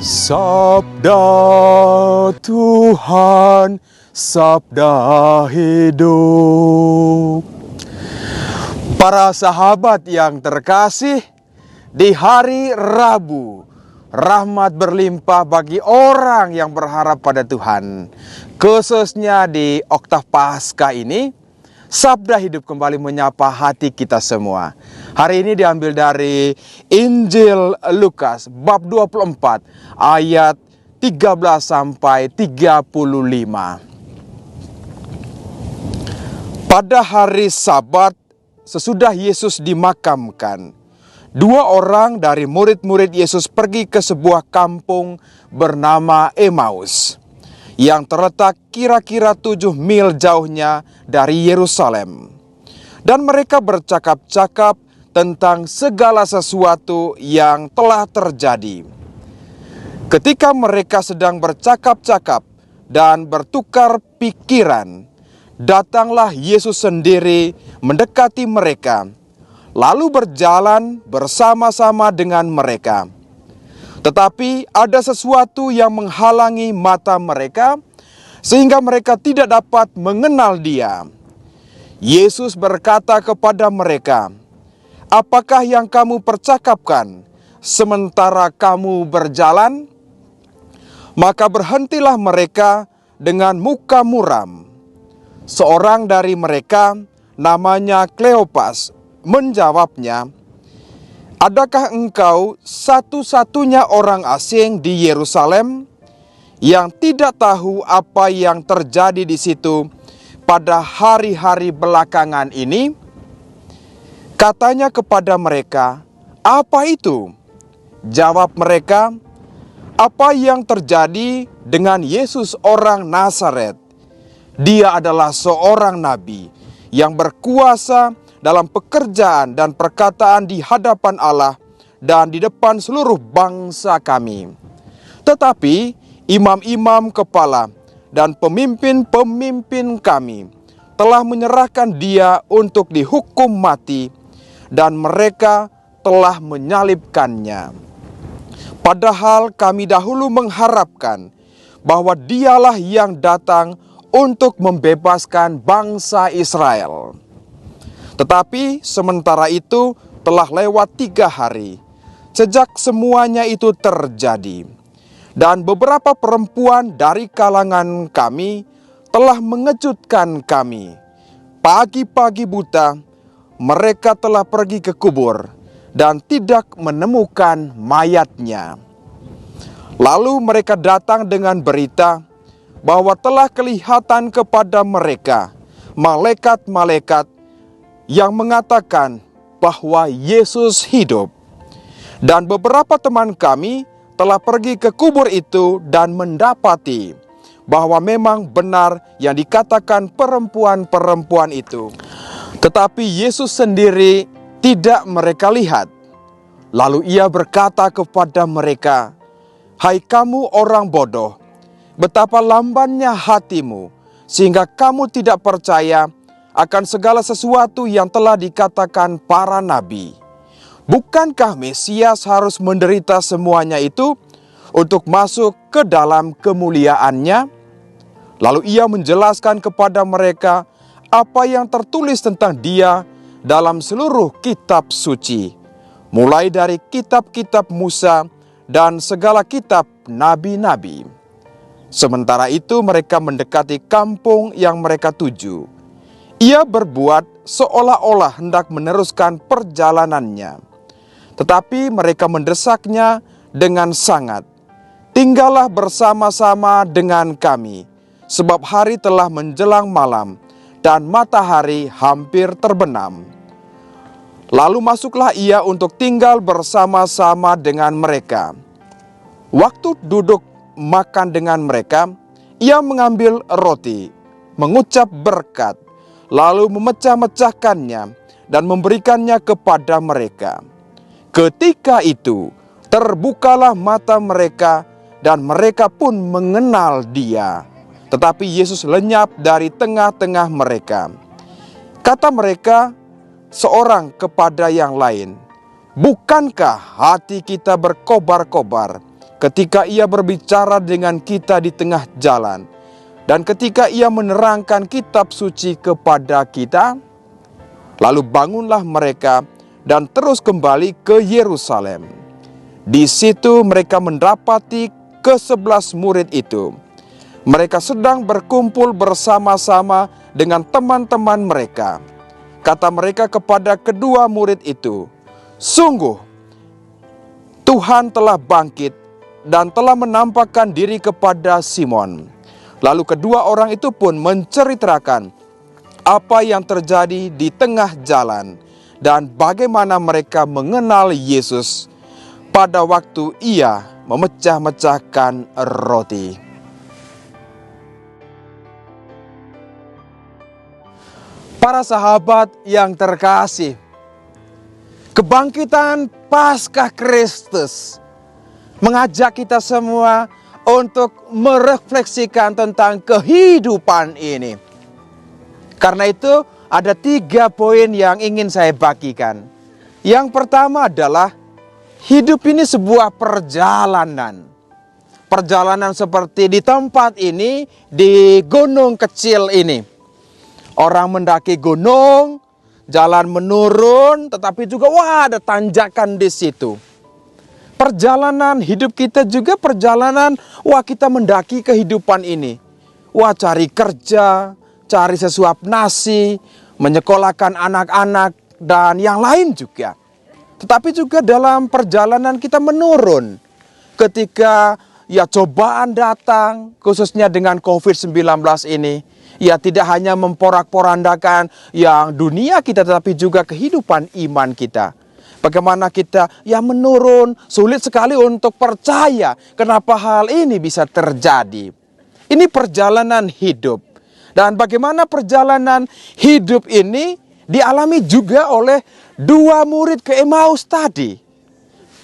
Sabda Tuhan, sabda hidup. Para sahabat yang terkasih, di hari Rabu, rahmat berlimpah bagi orang yang berharap pada Tuhan. Khususnya di Oktav Paskah ini, sabda hidup kembali menyapa hati kita semua. Hari ini diambil dari Injil Lukas bab 24 ayat 13 sampai 35. Pada hari Sabat sesudah Yesus dimakamkan, dua orang dari murid-murid Yesus pergi ke sebuah kampung bernama Emmaus yang terletak kira-kira 7 mil jauhnya dari Yerusalem. Dan mereka bercakap-cakap tentang segala sesuatu yang telah terjadi. Ketika mereka sedang bercakap-cakap dan bertukar pikiran, datanglah Yesus sendiri mendekati mereka, lalu berjalan bersama-sama dengan mereka. Tetapi ada sesuatu yang menghalangi mata mereka, sehingga mereka tidak dapat mengenal Dia. Yesus berkata kepada mereka, "Apakah yang kamu percakapkan sementara kamu berjalan?" Maka berhentilah mereka dengan muka muram. Seorang dari mereka, namanya Kleopas, menjawabnya, "Adakah engkau satu-satunya orang asing di Yerusalem yang tidak tahu apa yang terjadi di situ pada hari-hari belakangan ini?" Katanya kepada mereka, "Apa itu?" Jawab mereka, "Apa yang terjadi dengan Yesus orang Nazaret? Dia adalah seorang nabi yang berkuasa dalam pekerjaan dan perkataan di hadapan Allah dan di depan seluruh bangsa kami. Tetapi imam-imam kepala dan pemimpin-pemimpin kami telah menyerahkan Dia untuk dihukum mati, dan mereka telah menyalibkannya. Padahal kami dahulu mengharapkan bahwa Dialah yang datang untuk membebaskan bangsa Israel. Tetapi sementara itu telah lewat 3 hari sejak semuanya itu terjadi. Dan beberapa perempuan dari kalangan kami telah mengejutkan kami. Pagi-pagi buta mereka telah pergi ke kubur dan tidak menemukan mayatnya. Lalu mereka datang dengan berita bahwa telah kelihatan kepada mereka malaikat-malaikat yang mengatakan bahwa Yesus hidup. Dan beberapa teman kami telah pergi ke kubur itu dan mendapati bahwa memang benar yang dikatakan perempuan-perempuan itu. Tetapi Yesus sendiri tidak mereka lihat. Lalu Ia berkata kepada mereka, "Hai kamu orang bodoh, betapa lambannya hatimu, sehingga kamu tidak percaya akan segala sesuatu yang telah dikatakan para nabi. Bukankah Mesias harus menderita semuanya itu untuk masuk ke dalam kemuliaannya?" Lalu Ia menjelaskan kepada mereka apa yang tertulis tentang Dia dalam seluruh kitab suci, mulai dari kitab-kitab Musa dan segala kitab nabi-nabi. Sementara itu mereka mendekati kampung yang mereka tuju. Ia berbuat seolah-olah hendak meneruskan perjalanannya. Tetapi mereka mendesaknya dengan sangat, "Tinggallah bersama-sama dengan kami, sebab hari telah menjelang malam dan matahari hampir terbenam." Lalu masuklah Ia untuk tinggal bersama-sama dengan mereka. Waktu duduk makan dengan mereka, Ia mengambil roti, mengucap berkat, lalu memecah-mecahkannya dan memberikannya kepada mereka. Ketika itu terbukalah mata mereka dan mereka pun mengenal Dia. Tetapi Yesus lenyap dari tengah-tengah mereka. Kata mereka seorang kepada yang lain, "Bukankah hati kita berkobar-kobar ketika ia berbicara dengan kita di tengah jalan, dan ketika ia menerangkan kitab suci kepada kita. Lalu bangunlah mereka dan terus kembali ke Yerusalem. Di situ mereka mendapati ke-11 murid itu. Mereka sedang berkumpul bersama-sama dengan teman-teman mereka. Kata mereka kepada kedua murid itu, "Sungguh, Tuhan telah bangkit dan telah menampakkan diri kepada Simon." Lalu kedua orang itu pun menceritakan apa yang terjadi di tengah jalan dan bagaimana mereka mengenal Yesus pada waktu ia memecah-mecahkan roti. Para sahabat yang terkasih, kebangkitan Paskah Kristus mengajak kita semua untuk merefleksikan tentang kehidupan ini. Karena itu ada 3 poin yang ingin saya bagikan. Yang pertama adalah hidup ini sebuah perjalanan. Perjalanan seperti di tempat ini, di gunung kecil ini. Orang mendaki gunung, jalan menurun, tetapi juga ada tanjakan di situ. Perjalanan hidup kita juga perjalanan, kita mendaki kehidupan ini. Cari kerja, cari sesuap nasi, menyekolahkan anak-anak, dan yang lain juga. Tetapi juga dalam perjalanan kita menurun. Ketika cobaan datang, khususnya dengan COVID-19 ini, tidak hanya memporak-porandakan yang dunia kita, tetapi juga kehidupan iman kita. Bagaimana kita menurun, sulit sekali untuk percaya kenapa hal ini bisa terjadi. Ini perjalanan hidup. Dan bagaimana perjalanan hidup ini dialami juga oleh 2 murid ke Emmaus tadi.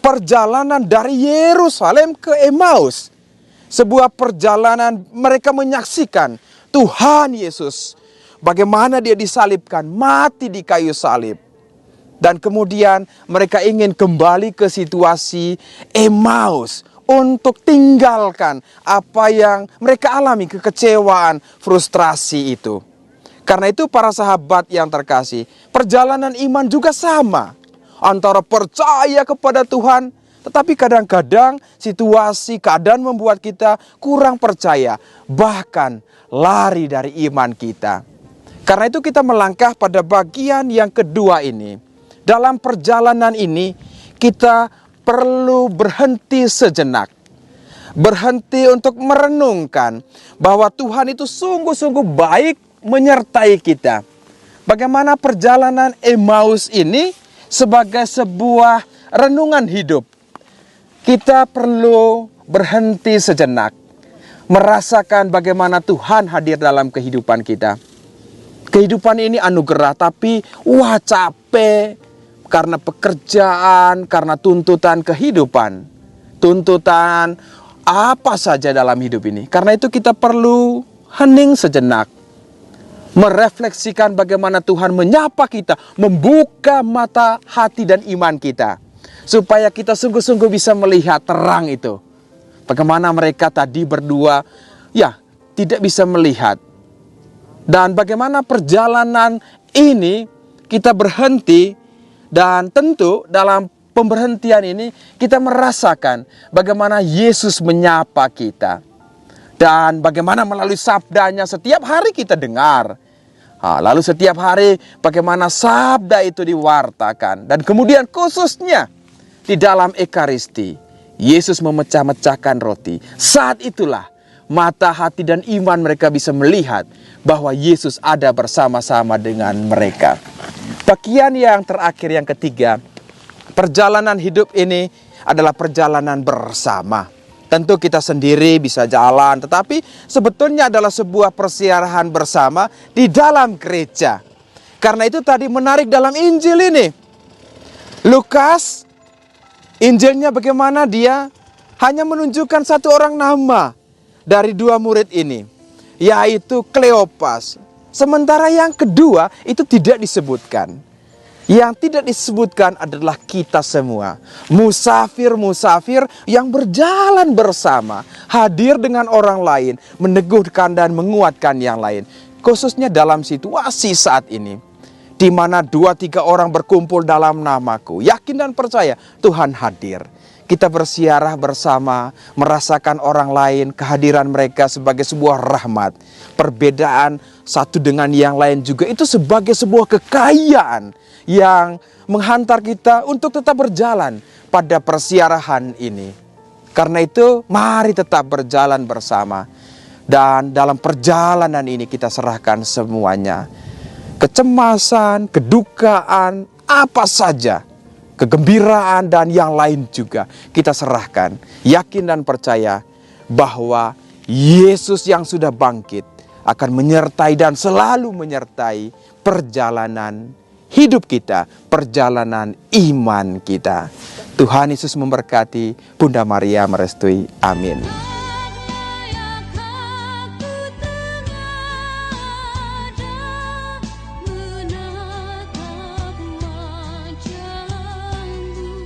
Perjalanan dari Yerusalem ke Emmaus. Sebuah perjalanan mereka menyaksikan Tuhan Yesus, bagaimana dia disalibkan, mati di kayu salib. Dan kemudian mereka ingin kembali ke situasi Emmaus untuk tinggalkan apa yang mereka alami, kekecewaan, frustrasi itu. Karena itu para sahabat yang terkasih, perjalanan iman juga sama. Antara percaya kepada Tuhan, tetapi kadang-kadang situasi, keadaan membuat kita kurang percaya. Bahkan lari dari iman kita. Karena itu kita melangkah pada bagian yang kedua ini. Dalam perjalanan ini kita perlu berhenti sejenak. Berhenti untuk merenungkan bahwa Tuhan itu sungguh-sungguh baik menyertai kita. Bagaimana perjalanan Emmaus ini sebagai sebuah renungan hidup. Kita perlu berhenti sejenak. Merasakan bagaimana Tuhan hadir dalam kehidupan kita. Kehidupan ini anugerah, tapi capek karena pekerjaan, karena tuntutan kehidupan. Tuntutan apa saja dalam hidup ini. Karena itu kita perlu hening sejenak. Merefleksikan bagaimana Tuhan menyapa kita, membuka mata hati dan iman kita. Supaya kita sungguh-sungguh bisa melihat terang itu. Bagaimana mereka tadi berdua tidak bisa melihat. Dan bagaimana perjalanan ini kita berhenti. Dan tentu dalam pemberhentian ini kita merasakan bagaimana Yesus menyapa kita. Dan bagaimana melalui sabdanya setiap hari kita dengar. Lalu setiap hari bagaimana sabda itu diwartakan. Dan kemudian khususnya di dalam Ekaristi. Yesus memecah-mecahkan roti. Saat itulah mata hati dan iman mereka bisa melihat bahwa Yesus ada bersama-sama dengan mereka. Bagian yang terakhir, yang ketiga, perjalanan hidup ini adalah perjalanan bersama. Tentu kita sendiri bisa jalan, tetapi sebetulnya adalah sebuah persiaran bersama di dalam gereja. Karena itu tadi menarik dalam Injil ini. Lukas, Injilnya bagaimana dia hanya menunjukkan 1 orang nama dari 2 murid ini, yaitu Kleopas. Sementara yang kedua itu tidak disebutkan. Yang tidak disebutkan adalah kita semua. Musafir-musafir yang berjalan bersama. Hadir dengan orang lain. Meneguhkan dan menguatkan yang lain. Khususnya dalam situasi saat ini. Di mana 2-3 orang berkumpul dalam namaku. Yakin dan percaya Tuhan hadir. Kita bersiarah bersama, merasakan orang lain, kehadiran mereka sebagai sebuah rahmat. Perbedaan satu dengan yang lain juga itu sebagai sebuah kekayaan yang menghantar kita untuk tetap berjalan pada persiarahan ini. Karena itu, mari tetap berjalan bersama. Dan dalam perjalanan ini kita serahkan semuanya. Kecemasan, kedukaan, apa saja. Kegembiraan dan yang lain juga kita serahkan. Yakin dan percaya bahwa Yesus yang sudah bangkit akan menyertai dan selalu menyertai perjalanan hidup kita, perjalanan iman kita. Tuhan Yesus memberkati, Bunda Maria merestui. Amin.